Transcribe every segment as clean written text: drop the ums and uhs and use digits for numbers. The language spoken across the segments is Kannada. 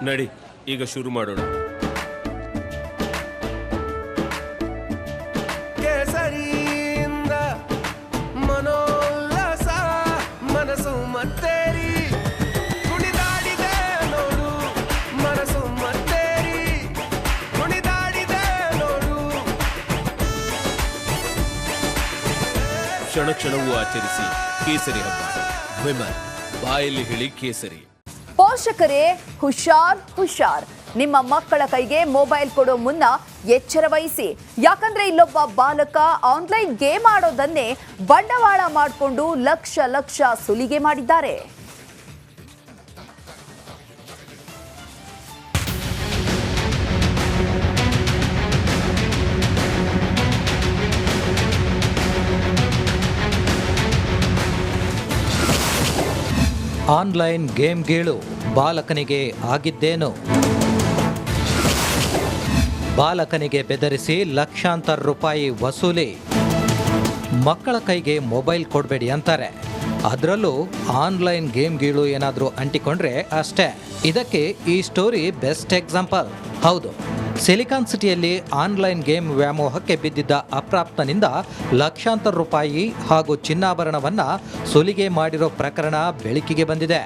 ನಡಿ, ಈಗ ಶುರು ಮಾಡೋಣ. ಕೇಸರಿಯಿಂದ ಮನೋಲ್ಲಾಸ ಮನಸ್ಸು ಮತ್ತೇರಿ ಕುಣಿದಾಡಿದೆ ನೋಡು, ಮನಸ್ಸು ಮತ್ತೇರಿ ಕುಣಿದಾಡಿದೆ ನೋಡು. ಕ್ಷಣ ಕ್ಷಣವೂ ಆಚರಿಸಿ ಕೇಸರಿ ಹಬ್ಬ. ವಿಮಲ್, ಬಾಯಲ್ಲಿ ಹೇಳಿ ಕೇಸರಿ. ಪೋಷಕರೇ ಹುಷಾರ್ ಹುಷಾರ್, ನಿಮ್ಮ ಮಕ್ಕಳ ಕೈಗೆ ಮೊಬೈಲ್ ಕೊಡೋ ಮುನ್ನ ಎಚ್ಚರ ವಹಿಸಿ. ಯಾಕಂದ್ರೆ ಇಲ್ಲೊಬ್ಬ ಬಾಲಕ ಆನ್ಲೈನ್ ಗೇಮ್ ಆಡೋದನ್ನೇ ಬಂಡವಾಳ ಮಾಡಿಕೊಂಡು ಲಕ್ಷ ಲಕ್ಷ ಸುಲಿಗೆ ಮಾಡಿದ್ದಾರೆ. ಆನ್ಲೈನ್ ಗೇಮ್ಗೀಳು ಬಾಲಕನಿಗೆ ಆಗಿದ್ದೇನು? ಬಾಲಕನಿಗೆ ಬೆದರಿಸಿ ಲಕ್ಷಾಂತರ ರೂಪಾಯಿ ವಸೂಲಿ. ಮಕ್ಕಳ ಕೈಗೆ ಮೊಬೈಲ್ ಕೊಡಬೇಡಿ ಅಂತಾರೆ, ಅದರಲ್ಲೂ ಆನ್ಲೈನ್ ಗೇಮ್ಗೀಳು ಏನಾದರೂ ಅಂಟಿಕೊಂಡ್ರೆ ಅಷ್ಟೇ. ಇದಕ್ಕೆ ಈ ಸ್ಟೋರಿ ಬೆಸ್ಟ್ ಎಕ್ಸಾಂಪಲ್. ಹೌದು, ಸಿಲಿಕಾನ್ ಸಿಟಿಯಲ್ಲಿ ಆನ್ಲೈನ್ ಗೇಮ್ ವ್ಯಾಮೋಹಕ್ಕೆ ಬಿದ್ದಿದ್ದ ಅಪ್ರಾಪ್ತನಿಂದ ಲಕ್ಷಾಂತರ ರೂಪಾಯಿ ಹಾಗೂ ಚಿನ್ನಾಭರಣವನ್ನು ಸುಲಿಗೆ ಮಾಡಿರೋ ಪ್ರಕರಣ ಬೆಳಕಿಗೆ ಬಂದಿದೆ.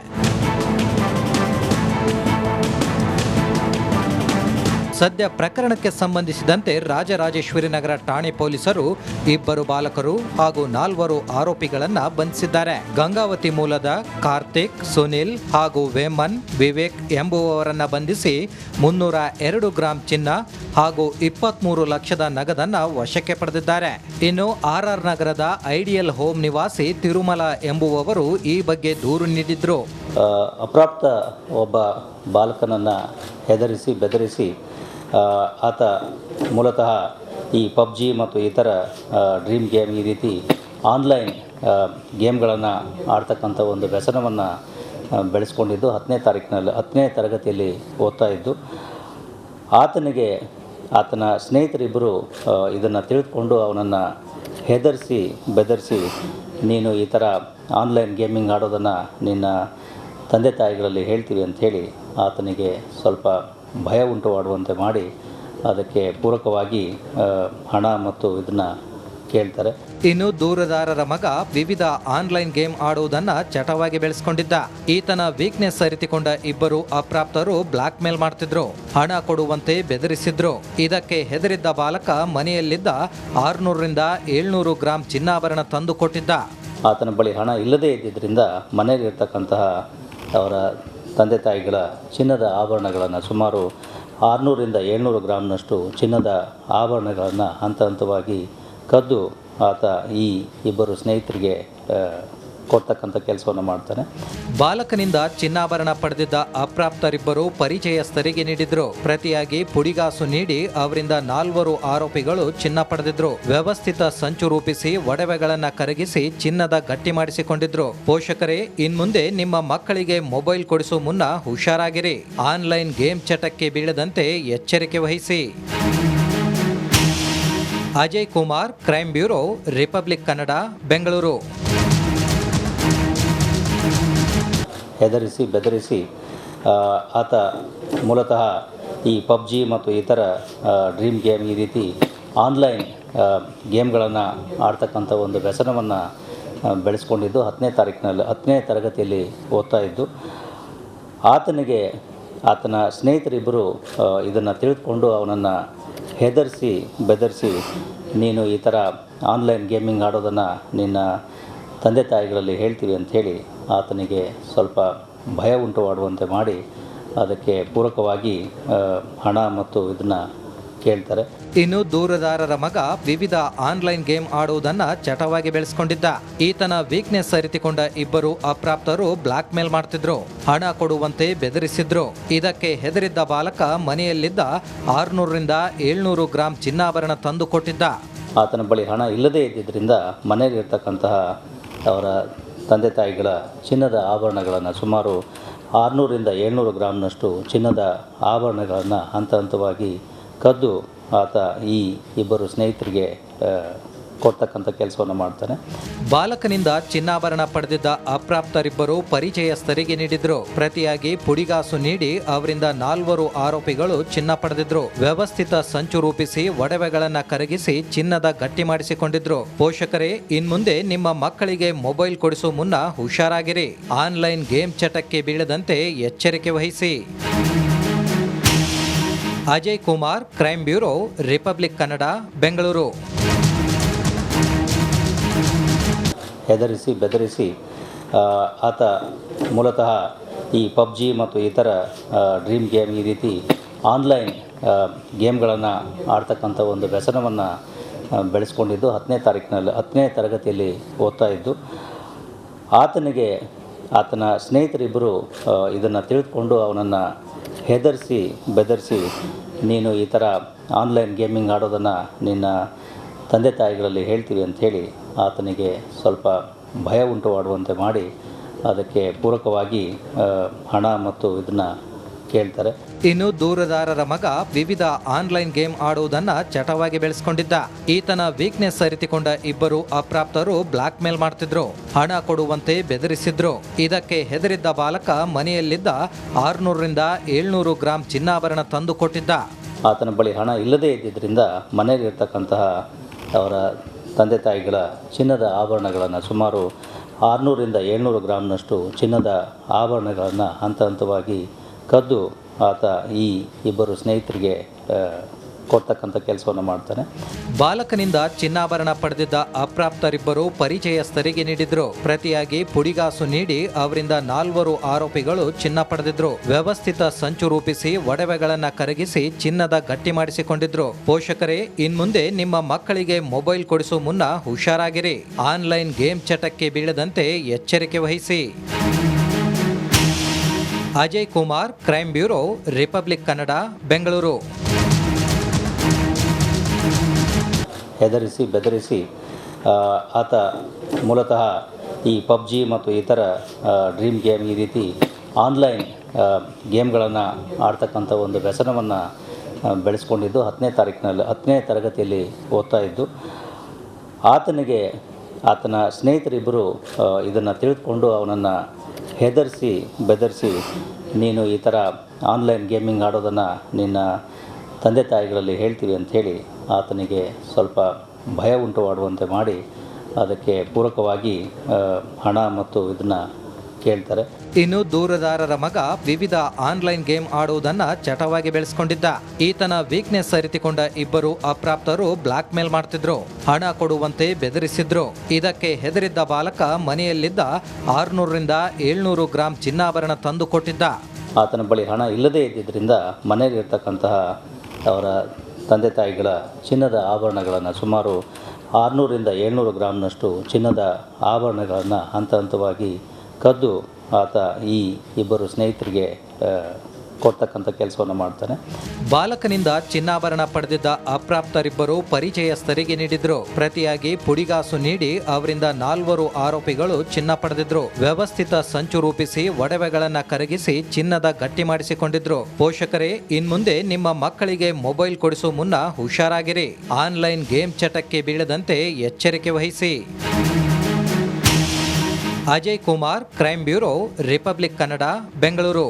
ಸದ್ಯ ಪ್ರಕರಣಕ್ಕೆ ಸಂಬಂಧಿಸಿದಂತೆ ರಾಜರಾಜೇಶ್ವರಿ ನಗರ ಠಾಣೆ ಪೊಲೀಸರು ಇಬ್ಬರು ಬಾಲಕರು ಹಾಗೂ 4 ಆರೋಪಿಗಳನ್ನು ಬಂಧಿಸಿದ್ದಾರೆ. ಗಂಗಾವತಿ ಮೂಲದ ಕಾರ್ತಿಕ್, ಸುನಿಲ್ ಹಾಗೂ ವೇಮನ್ ವಿವೇಕ್ ಎಂಬುವವರನ್ನ ಬಂಧಿಸಿ 302 ಗ್ರಾಂ ಚಿನ್ನ ಹಾಗೂ 23 ಲಕ್ಷದ ನಗದನ್ನ ವಶಕ್ಕೆ ಪಡೆದಿದ್ದಾರೆ. ಇನ್ನು RR ನಗರದ ಐಡಿಯಲ್ ಹೋಮ್ ನಿವಾಸಿ ತಿರುಮಲ ಎಂಬುವವರು ಈ ಬಗ್ಗೆ ದೂರು ನೀಡಿದ್ರು. ಅಪ್ರಾಪ್ತ ಒಬ್ಬ ಬಾಲಕನನ್ನು ಹೆದರಿಸಿ ಬೆದರಿಸಿ ಆತ ಮೂಲತಃ ಈ ಪಬ್ಜಿ ಮತ್ತು ಇತರ ಡ್ರೀಮ್ ಗೇಮ್ ಈ ರೀತಿ ಆನ್ಲೈನ್ ಗೇಮ್ಗಳನ್ನು ಆಡ್ತಕ್ಕಂಥ ಒಂದು ವ್ಯಸನವನ್ನು ಬೆಳೆಸ್ಕೊಂಡಿದ್ದು 10ನೇ ತರಗತಿಯಲ್ಲಿ ಓದ್ತಾ ಇದ್ದು ಆತನಿಗೆ ಆತನ ಸ್ನೇಹಿತರಿಬ್ಬರು ಇದನ್ನು ತಿಳಿದುಕೊಂಡು ಅವನನ್ನು ಹೆದರಿಸಿ ಬೆದರಿಸಿ ನೀನು ಈ ಥರ ಆನ್ಲೈನ್ ಗೇಮಿಂಗ್ ಆಡೋದನ್ನು ನಿನ್ನ ತಂದೆ ತಾಯಿಗಳಲ್ಲಿ ಹೇಳ್ತೀವಿ ಅಂಥೇಳಿ ಆತನಿಗೆ ಸ್ವಲ್ಪ ಭಯ ಉಂಟು ಮಾಡುವಂತೆ ಮಾಡಿ ಅದಕ್ಕೆ ಪೂರಕವಾಗಿ ಹಣ ಮತ್ತು ಇದನ್ನು ಕೇಳ್ತಾರೆ. ಇನ್ನು ದೂರುದಾರರ ಮಗ ವಿವಿಧ ಆನ್ಲೈನ್ ಗೇಮ್ ಆಡುವುದನ್ನು ಚಟವಾಗಿ ಬೆಳೆಸ್ಕೊಂಡಿದ್ದ. ಈತನ ವೀಕ್ನೆಸ್ ಅರಿತುಕೊಂಡ ಇಬ್ಬರು ಅಪ್ರಾಪ್ತರು ಬ್ಲಾಕ್ ಮೇಲ್ ಮಾಡ್ತಿದ್ರು, ಹಣ ಕೊಡುವಂತೆ ಬೆದರಿಸಿದ್ರು. ಇದಕ್ಕೆ ಹೆದರಿದ್ದ ಬಾಲಕ ಮನೆಯಲ್ಲಿದ್ದ 600ರಿಂದ 700 ಗ್ರಾಂ ಚಿನ್ನಾಭರಣ ತಂದು ಕೊಟ್ಟಿದ್ದ. ಆತನ ಬಳಿ ಹಣ ಇಲ್ಲದೇ ಇದ್ದಿದ್ದರಿಂದ ಮನೆಯಲ್ಲಿರ್ತಕ್ಕಂತಹ ಅವರ ತಂದೆ ತಾಯಿಗಳ ಚಿನ್ನದ ಆಭರಣಗಳನ್ನು ಸುಮಾರು 600ರಿಂದ 700 ಗ್ರಾಂನಷ್ಟು ಚಿನ್ನದ ಆಭರಣಗಳನ್ನು ಹಂತ ಹಂತವಾಗಿ ಕದ್ದು ಆತ ಈ ಇಬ್ಬರು ಸ್ನೇಹಿತರಿಗೆ ಕೊಡ್ತಕ್ಕಂಥ ಕೆಲಸವನ್ನು ಮಾಡ್ತಾನೆ. ಬಾಲಕನಿಂದ ಚಿನ್ನಾಭರಣ ಪಡೆದಿದ್ದ ಅಪ್ರಾಪ್ತರಿಬ್ಬರು ಪರಿಚಯಸ್ಥರಿಗೆ ನೀಡಿದ್ರು. ಪ್ರತಿಯಾಗಿ ಪುಡಿಗಾಸು ನೀಡಿ ಅವರಿಂದ 4 ಆರೋಪಿಗಳು ಚಿನ್ನ ಪಡೆದಿದ್ರು. ವ್ಯವಸ್ಥಿತ ಸಂಚು ರೂಪಿಸಿ ಒಡವೆಗಳನ್ನ ಕರಗಿಸಿ ಚಿನ್ನದ ಗಟ್ಟಿ ಮಾಡಿಸಿಕೊಂಡಿದ್ರು. ಪೋಷಕರೇ, ಇನ್ಮುಂದೆ ನಿಮ್ಮ ಮಕ್ಕಳಿಗೆ ಮೊಬೈಲ್ ಕೊಡಿಸುವ ಮುನ್ನ ಹುಷಾರಾಗಿರಿ. ಆನ್ಲೈನ್ ಗೇಮ್ ಚಟಕ್ಕೆ ಬೀಳದಂತೆ ಎಚ್ಚರಿಕೆ ವಹಿಸಿ. Ajay Kumar, crime bureau, Republic Kannada, Bengaluru. ಹೆದರಿಸಿ ಬೆದರಿಸಿ ಆತ ಮೂಲತಃ ಈ ಪಬ್ಜಿ ಮತ್ತು ಇತರ ಡ್ರೀಮ್ ಗೇಮ್ ಈ ರೀತಿ ಆನ್ಲೈನ್ ಗೇಮ್ಗಳನ್ನು ಆಡ್ತಕ್ಕಂಥ ಒಂದು ವ್ಯಸನವನ್ನು ಬೆಳೆಸ್ಕೊಂಡಿದ್ದು 10ನೇ ತರಗತಿಯಲ್ಲಿ ಓದ್ತಾ ಇದ್ದು ಆತನಿಗೆ ಆತನ ಸ್ನೇಹಿತರಿಬ್ಬರು ಇದನ್ನು ತಿಳಿದುಕೊಂಡು ಅವನನ್ನು ಹೆದರಿಸಿ ಬೆದರಿಸಿ ನೀನು ಈ ಥರ ಆನ್ಲೈನ್ ಗೇಮಿಂಗ್ ಆಡೋದನ್ನು ನಿನ್ನ ತಂದೆ ತಾಯಿಗಳಲ್ಲಿ ಹೇಳ್ತೀವಿ ಅಂಥೇಳಿ ಆತನಿಗೆ ಸ್ವಲ್ಪ ಭಯ ಉಂಟು ಮಾಡುವಂತೆ ಮಾಡಿ ಅದಕ್ಕೆ ಪೂರಕವಾಗಿ ಹಣ ಮತ್ತು ಇದನ್ನು ಕೇಳ್ತಾರೆ. ಇನ್ನು ದೂರುದಾರರ ಮಗ ವಿವಿಧ ಆನ್ಲೈನ್ ಗೇಮ್ ಆಡುವುದನ್ನು ಚಟವಾಗಿ ಬೆಳೆಸ್ಕೊಂಡಿದ್ದ. ಈತನ ವೀಕ್ನೆಸ್ ಅರಿತುಕೊಂಡ ಇಬ್ಬರು ಅಪ್ರಾಪ್ತರು ಬ್ಲಾಕ್ ಮೇಲ್ ಮಾಡ್ತಿದ್ರು, ಹಣ ಕೊಡುವಂತೆ ಬೆದರಿಸಿದ್ರು. ಇದಕ್ಕೆ ಹೆದರಿದ್ದ ಬಾಲಕ ಮನೆಯಲ್ಲಿದ್ದ 600ರಿಂದ 700 ಗ್ರಾಂ ಚಿನ್ನಾಭರಣ ತಂದು ಕೊಟ್ಟಿದ್ದ. ಆತನ ಬಳಿ ಹಣ ಇಲ್ಲದೇ ಇದ್ದಿದ್ದರಿಂದ ಮನೆಯಲ್ಲಿರ್ತಕ್ಕಂತಹ ಅವರ ತಂದೆ ತಾಯಿಗಳ ಚಿನ್ನದ ಆಭರಣಗಳನ್ನು ಸುಮಾರು 600ರಿಂದ 700 ಗ್ರಾಂನಷ್ಟು ಚಿನ್ನದ ಆಭರಣಗಳನ್ನು ಹಂತ ಹಂತವಾಗಿ ಕದ್ದು ಆತ ಈ ಇಬ್ಬರು ಸ್ನೇಹಿತರಿಗೆ ಕೊಡ್ತಕ್ಕಂಥ ಕೆಲಸವನ್ನು ಮಾಡ್ತಾನೆ. ಬಾಲಕನಿಂದ ಚಿನ್ನಾಭರಣ ಪಡೆದಿದ್ದ ಅಪ್ರಾಪ್ತರಿಬ್ಬರು ಪರಿಚಯಸ್ಥರಿಗೆ ನೀಡಿದ್ರು. ಪ್ರತಿಯಾಗಿ ಪುಡಿಗಾಸು ನೀಡಿ ಅವರಿಂದ 4 ಆರೋಪಿಗಳು ಚಿನ್ನ ಪಡೆದಿದ್ರು. ವ್ಯವಸ್ಥಿತ ಸಂಚು ರೂಪಿಸಿ ಒಡವೆಗಳನ್ನ ಕರಗಿಸಿ ಚಿನ್ನದ ಗಟ್ಟಿ ಮಾಡಿಸಿಕೊಂಡಿದ್ರು. ಪೋಷಕರೇ, ಇನ್ಮುಂದೆ ನಿಮ್ಮ ಮಕ್ಕಳಿಗೆ ಮೊಬೈಲ್ ಕೊಡಿಸುವ ಮುನ್ನ ಹುಷಾರಾಗಿರಿ. ಆನ್ಲೈನ್ ಗೇಮ್ ಚಟಕ್ಕೆ ಬೀಳದಂತೆ ಎಚ್ಚರಿಕೆ ವಹಿಸಿ. Ajay Kumar, crime bureau, Republic Kannada, Bengaluru. ಹೆದರಿಸಿ ಬೆದರಿಸಿ ಆತ ಮೂಲತಃ ಈ ಪಬ್ಜಿ ಮತ್ತು ಇತರ ಡ್ರೀಮ್ ಗೇಮ್ ಈ ರೀತಿ ಆನ್ಲೈನ್ ಗೇಮ್ಗಳನ್ನು ಆಡ್ತಕ್ಕಂಥ ಒಂದು ವ್ಯಸನವನ್ನು ಬೆಳೆಸ್ಕೊಂಡಿದ್ದು 10ನೇ ತರಗತಿಯಲ್ಲಿ ಓದ್ತಾ ಇದ್ದು ಆತನಿಗೆ ಆತನ ಸ್ನೇಹಿತರಿಬ್ಬರು ಇದನ್ನು ತಿಳಿದುಕೊಂಡು ಅವನನ್ನು ಹೆದರಿಸಿ ಬೆದರಿಸಿ ನೀನು ಈ ಥರ ಆನ್ಲೈನ್ ಗೇಮಿಂಗ್ ಆಡೋದನ್ನು ನಿನ್ನ ತಂದೆ ತಾಯಿಗಳಲ್ಲಿ ಹೇಳ್ತೀವಿ ಅಂಥೇಳಿ ಆತನಿಗೆ ಸ್ವಲ್ಪ ಭಯ ಉಂಟು ಮಾಡುವಂತೆ ಮಾಡಿ ಅದಕ್ಕೆ ಪೂರಕವಾಗಿ ಹಣ ಮತ್ತು ಇದನ್ನು ಕೇಳ್ತಾರೆ. ಇನ್ನು ದೂರುದಾರರ ಮಗ ವಿವಿಧ ಆನ್ಲೈನ್ ಗೇಮ್ ಆಡುವುದನ್ನ ಚಟವಾಗಿ ಬೆಳೆಸಿಕೊಂಡಿದ್ದ. ಈತನ ವೀಕ್ನೆಸ್ ಅರಿತುಕೊಂಡ ಇಬ್ಬರು ಅಪ್ರಾಪ್ತರು ಬ್ಲಾಕ್ ಮೇಲ್ ಮಾಡ್ತಿದ್ರು, ಹಣ ಕೊಡುವಂತೆ ಬೆದರಿಸಿದ್ರು. ಇದಕ್ಕೆ ಹೆದರಿದ್ದ ಬಾಲಕ ಮನೆಯಲ್ಲಿದ್ದ 600ರಿಂದ 700 ಗ್ರಾಂ ಚಿನ್ನಾಭರಣ ತಂದು ಕೊಟ್ಟಿದ್ದ. ಆತನ ಬಳಿ ಹಣ ಇಲ್ಲದೇ ಇದ್ದಿದ್ದರಿಂದ ಮನೆಯಲ್ಲಿರ್ತಕ್ಕಂತಹ ಅವರ ತಂದೆ ತಾಯಿಗಳ ಚಿನ್ನದ ಆಭರಣಗಳನ್ನು ಸುಮಾರು 600ರಿಂದ 700 ಗ್ರಾಮ್ನಷ್ಟು ಚಿನ್ನದ ಆಭರಣಗಳನ್ನು ಹಂತವಾಗಿ ಕದ್ದು ಆತ ಈ ಇಬ್ಬರು ಸ್ನೇಹಿತರಿಗೆ ಕೊಡ್ತಕ್ಕಂಥ ಕೆಲಸವನ್ನು ಮಾಡ್ತಾನೆ. ಬಾಲಕನಿಂದ ಚಿನ್ನಾಭರಣ ಪಡೆದಿದ್ದ ಅಪ್ರಾಪ್ತರಿಬ್ಬರು ಪರಿಚಯಸ್ಥರಿಗೆ ನೀಡಿದ್ರು. ಪ್ರತಿಯಾಗಿ ಪುಡಿಗಾಸು ನೀಡಿ ಅವರಿಂದ 4 ಆರೋಪಿಗಳು ಚಿನ್ನ ಪಡೆದಿದ್ರು. ವ್ಯವಸ್ಥಿತ ಸಂಚು ರೂಪಿಸಿ ಒಡವೆಗಳನ್ನ ಕರಗಿಸಿ ಚಿನ್ನದ ಗಟ್ಟಿ ಮಾಡಿಸಿಕೊಂಡಿದ್ರು. ಪೋಷಕರೇ, ಇನ್ಮುಂದೆ ನಿಮ್ಮ ಮಕ್ಕಳಿಗೆ ಮೊಬೈಲ್ ಕೊಡಿಸುವ ಮುನ್ನ ಹುಷಾರಾಗಿರಿ. ಆನ್ಲೈನ್ ಗೇಮ್ ಚಟಕ್ಕೆ ಬೀಳದಂತೆ ಎಚ್ಚರಿಕೆ ವಹಿಸಿ. Ajay Kumar, crime bureau, Republic Kannada, Bengaluru. ಹೆದರಿಸಿ ಬೆದರಿಸಿ ಆತ ಮೂಲತಃ ಈ ಪಬ್ಜಿ ಮತ್ತು ಇತರ ಡ್ರೀಮ್ ಗೇಮ್ ಈ ರೀತಿ ಆನ್ಲೈನ್ ಗೇಮ್ಗಳನ್ನು ಆಡ್ತಕ್ಕಂಥ ಒಂದು ವ್ಯಸನವನ್ನು ಬೆಳೆಸ್ಕೊಂಡಿದ್ದು 10ನೇ ತರಗತಿಯಲ್ಲಿ ಓದ್ತಾ ಇದ್ದು ಆತನಿಗೆ ಆತನ ಸ್ನೇಹಿತರಿಬ್ಬರು ಇದನ್ನು ತಿಳಿದುಕೊಂಡು ಅವನನ್ನು ಹೆದರಿಸಿ ಬೆದರಿಸಿ ನೀನು ಈ ಥರ ಆನ್ಲೈನ್ ಗೇಮಿಂಗ್ ಆಡೋದನ್ನು ನಿನ್ನ ತಂದೆ ತಾಯಿಗಳಲ್ಲಿ ಹೇಳ್ತೀವಿ ಅಂಥೇಳಿ ಆತನಿಗೆ ಸ್ವಲ್ಪ ಭಯ ಉಂಟು ಮಾಡುವಂತೆ ಮಾಡಿ ಅದಕ್ಕೆ ಪೂರಕವಾಗಿ ಹಣ ಮತ್ತು ಇದನ್ನು ಕೇಳ್ತಾರೆ. ಇನ್ನು ದೂರುದಾರರ ಮಗ ವಿವಿಧ ಆನ್ಲೈನ್ ಗೇಮ್ ಆಡುವುದನ್ನ ಚಟವಾಗಿ ಬೆಳೆಸಿಕೊಂಡಿದ್ದ. ಈತನ ವೀಕ್ನೆಸ್ ಅರಿತುಕೊಂಡ ಇಬ್ಬರು ಅಪ್ರಾಪ್ತರು ಬ್ಲಾಕ್ ಮೇಲ್ ಮಾಡ್ತಿದ್ರು, ಹಣ ಕೊಡುವಂತೆ ಬೆದರಿಸಿದ್ರು. ಇದಕ್ಕೆ ಹೆದರಿದ್ದ ಬಾಲಕ ಮನೆಯಲ್ಲಿದ್ದ 600ರಿಂದ 700 ಗ್ರಾಂ ಚಿನ್ನಾಭರಣ ತಂದು ಕೊಟ್ಟಿದ್ದ. ಆತನ ಬಳಿ ಹಣ ಇಲ್ಲದೇ ಇದ್ದಿದ್ದರಿಂದ ಮನೆಯಲ್ಲಿರ್ತಕ್ಕಂತಹ ಅವರ ತಂದೆ ತಾಯಿಗಳ ಚಿನ್ನದ ಆಭರಣಗಳನ್ನು ಸುಮಾರು 600ರಿಂದ 700 ಗ್ರಾಮ್ನಷ್ಟು ಚಿನ್ನದ ಆಭರಣಗಳನ್ನು ಹಂತವಾಗಿ ಕದ್ದು ಆತ ಈ ಇಬ್ಬರು ಸ್ನೇಹಿತರಿಗೆ ಕೊಡ್ತಕ್ಕಂಥ ಕೆಲಸವನ್ನು ಮಾಡ್ತಾನೆ. ಬಾಲಕನಿಂದ ಚಿನ್ನಾಭರಣ ಪಡೆದಿದ್ದ ಅಪ್ರಾಪ್ತರಿಬ್ಬರು ಪರಿಚಯಸ್ಥರಿಗೆ ನೀಡಿದ್ರು. ಪ್ರತಿಯಾಗಿ ಪುಡಿಗಾಸು ನೀಡಿ ಅವರಿಂದ 4 ಆರೋಪಿಗಳು ಚಿನ್ನ ಪಡೆದಿದ್ರು. ವ್ಯವಸ್ಥಿತ ಸಂಚು ರೂಪಿಸಿ ಒಡವೆಗಳನ್ನ ಕರಗಿಸಿ ಚಿನ್ನದ ಗಟ್ಟಿ ಮಾಡಿಸಿಕೊಂಡಿದ್ರು. ಪೋಷಕರೇ, ಇನ್ಮುಂದೆ ನಿಮ್ಮ ಮಕ್ಕಳಿಗೆ ಮೊಬೈಲ್ ಕೊಡಿಸುವ ಮುನ್ನ ಹುಷಾರಾಗಿರಿ. ಆನ್ಲೈನ್ ಗೇಮ್ ಚಟಕ್ಕೆ ಬೀಳದಂತೆ ಎಚ್ಚರಿಕೆ ವಹಿಸಿ. Ajay Kumar, crime bureau, Republic Kannada, Bengaluru.